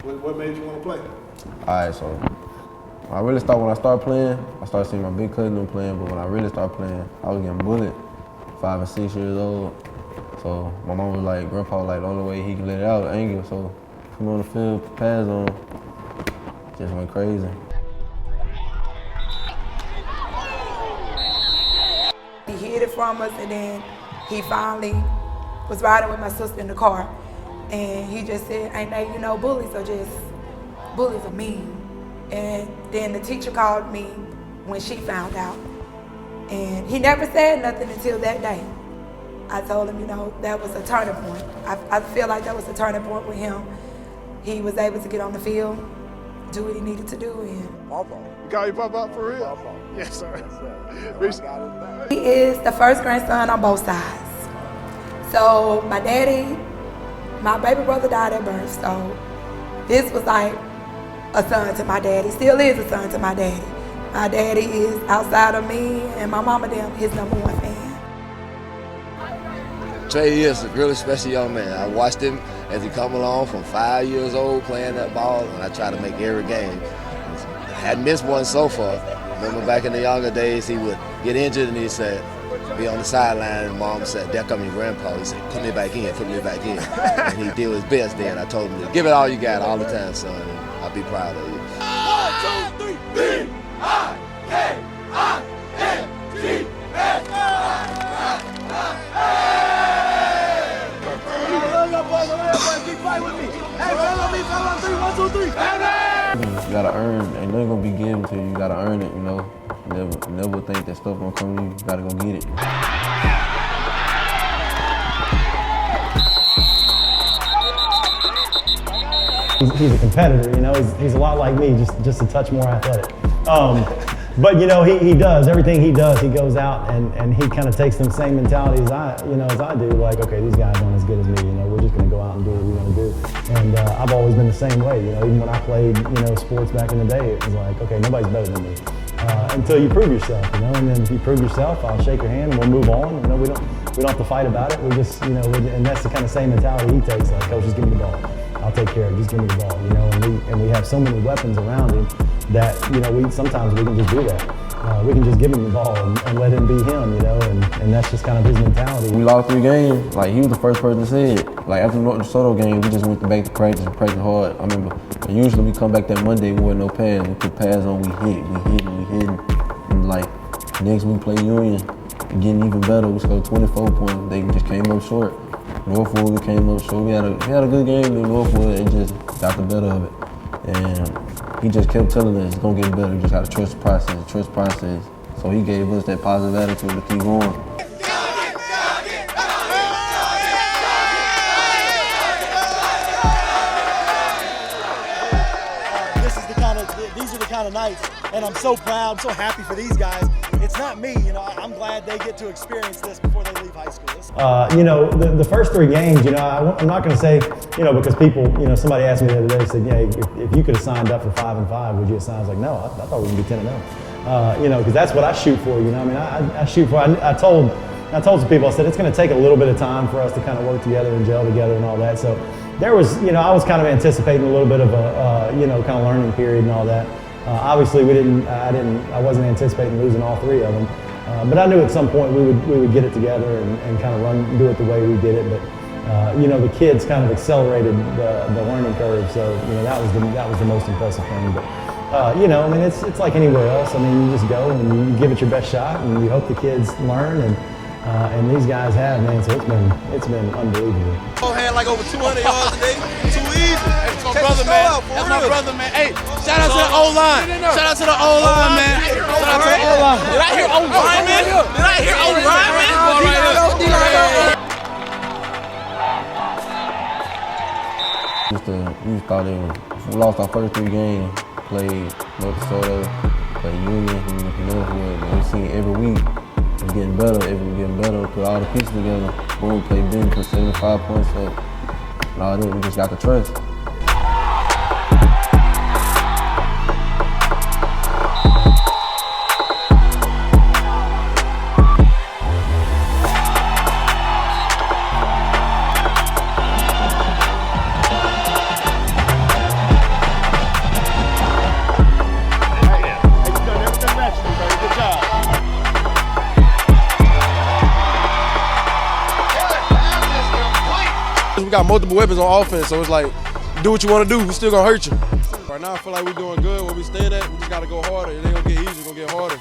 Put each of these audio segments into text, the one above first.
What made you want to play? All right, so when I started playing, I started seeing my big cousin them playing, but when I really started playing, I was getting bullied, 5 and 6 years old. So my mom was like, Grandpa was like, the only way he can let it out, anger. So put me on the field, pass on, just went crazy. He hid it from us, and then he finally was riding with my sister in the car, and he just said, ain't they, bullies are mean. And then the teacher called me when she found out, and he never said nothing until that day. I told him, that was a turning point. I feel like that was a turning point with him. He was able to get on the field, do what he needed to do. And Papa. You call you Papa for real? Papa. Yes, sir. Yes, sir. He is the first grandson on both sides. So my daddy, my baby brother died at birth, so this was like a son to my daddy. Still is a son to my daddy. My daddy is, outside of me and my mama them, his #1 fan. Tre is a really special young man. I watched him as he come along from 5 years old playing that ball, and I try to make every game. I hadn't missed one so far. Remember back in the younger days, he would get injured and he said, be on the sideline, and Mom said, there come your grandpa. He said, put me back in, put me back in. And he did his best then. I told him to give it all you got all the time, son, and I'll be proud of you. 1, 2, 3, B-I-K-I-N-G-S. You gotta earn, ain't nothing gonna be given to you. You gotta earn it, Never think that stuff gonna come to you. You gotta go get it. He's a competitor, he's a lot like me, just a touch more athletic. But he does everything he does. He goes out and he kind of takes the same mentality as I do. Like, okay, these guys aren't as good as me. We're just going to go out and do what we want to do. And I've always been the same way. Even when I played sports back in the day, it was like, okay, nobody's better than me until you prove yourself. And then if you prove yourself, I'll shake your hand and we'll move on. We don't have to fight about it. We just and that's the kind of same mentality he takes. Like, coach, just give me the ball. I'll take care of it. Just give me the ball. And we have so many weapons around him that sometimes we can just do that. We can just give him the ball and let him be him, and that's just kind of his mentality. We lost 3 games. Like, he was the first person to say it. Like, after the North DeSoto game, we just went back to practice and practice hard. I remember, and usually we come back that Monday with no pass. We put pass on, we hit. And like, next week play Union, getting even better. We scored 24 points. They just came up short. Northwood, we came up short. We had a good game in Northwood. It just got the better of it. And he just kept telling us it's gonna get better. You just gotta trust the process, So he gave us that positive attitude to keep going. These are the kind of nights, and I'm so proud, I'm so happy for these guys. It's not me, I'm glad they get to experience this before they leave high school. The first 3 games, I'm not going to say, because people, somebody asked me the other day, said, if you could have signed up for 5 and 5, would you have signed? I was like, no, I thought we would be 10 and 0. Because that's what I shoot for, I shoot for, I told some people, I said, it's going to take a little bit of time for us to kind of work together and gel together and all that. So there was, I was kind of anticipating a little bit of a, kind of learning period and all that. Obviously, I wasn't anticipating losing all 3 of them. But I knew at some point we would get it together and kind of do it the way we did it. But the kids kind of accelerated the learning curve, so that was the most impressive thing. But it's like anywhere else. You just go and you give it your best shot, and you hope the kids learn. And these guys have, man. So it's been unbelievable. Had like over 200 yards a day. Too easy. That's my brother, man. That's my brother, man. Hey, shout out to the O-line. Shout out to the O-line, man. Shout out to the O-line. Did I hear O-line, man? Did I hear O-line, man? We thought we lost our first 3 games. Played North DeSoto, played Union, and Northwood. And we seen every week. It's getting better, put all the pieces together. Boom, play big, put 75 points up. And all that, we just got the trust. got multiple weapons on offense, so it's like, do what you want to do, we still gonna hurt you. Right now, I feel like we're doing good. Where we stayed at, we just gotta go harder. It ain't gonna get easier, it's gonna get harder.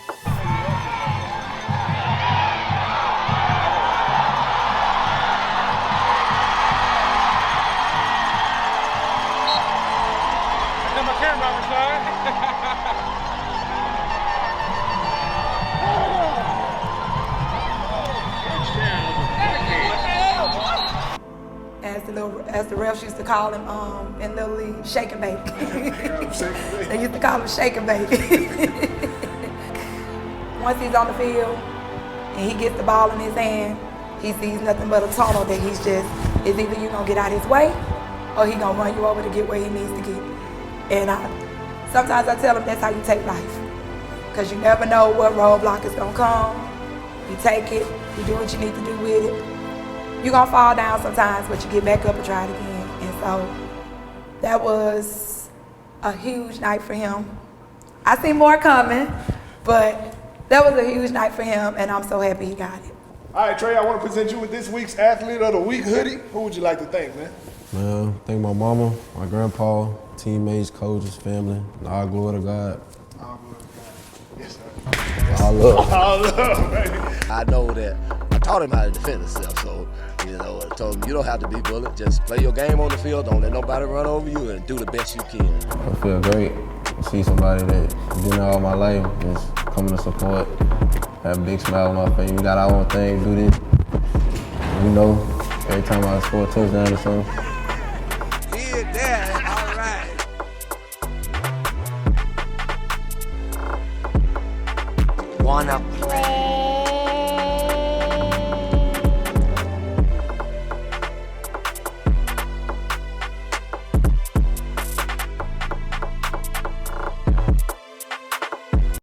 As the refs used to call him in Little League, shake and bake. They used to call him shake and bake. Once he's on the field and he gets the ball in his hand, he sees nothing but a tunnel that he's just, it's either you gonna get out his way or he gonna run you over to get where he needs to get. And sometimes I tell him that's how you take life. Because you never know what roadblock is gonna come. You take it, you do what you need to do with it. You're gonna fall down sometimes, but you get back up and try it again. And so that was a huge night for him. I see more coming, but that was a huge night for him, and I'm so happy he got it. All right, Trey, I want to present you with this week's Athlete of the Week hoodie. Who would you like to thank, man? Man, thank my mama, my grandpa, teammates, coaches, family, and all glory to God. All glory to God. Yes, sir. All love. All love, baby. I know that I taught him how to defend himself, so I told him you don't have to be bullied. Just play your game on the field. Don't let nobody run over you, and do the best you can. I feel great to see somebody that been there all my life just coming to support, have a big smile on my face. We got our own thing, do this. We know every time I score a touchdown or something. Yeah, Dad. All right. Wanna play?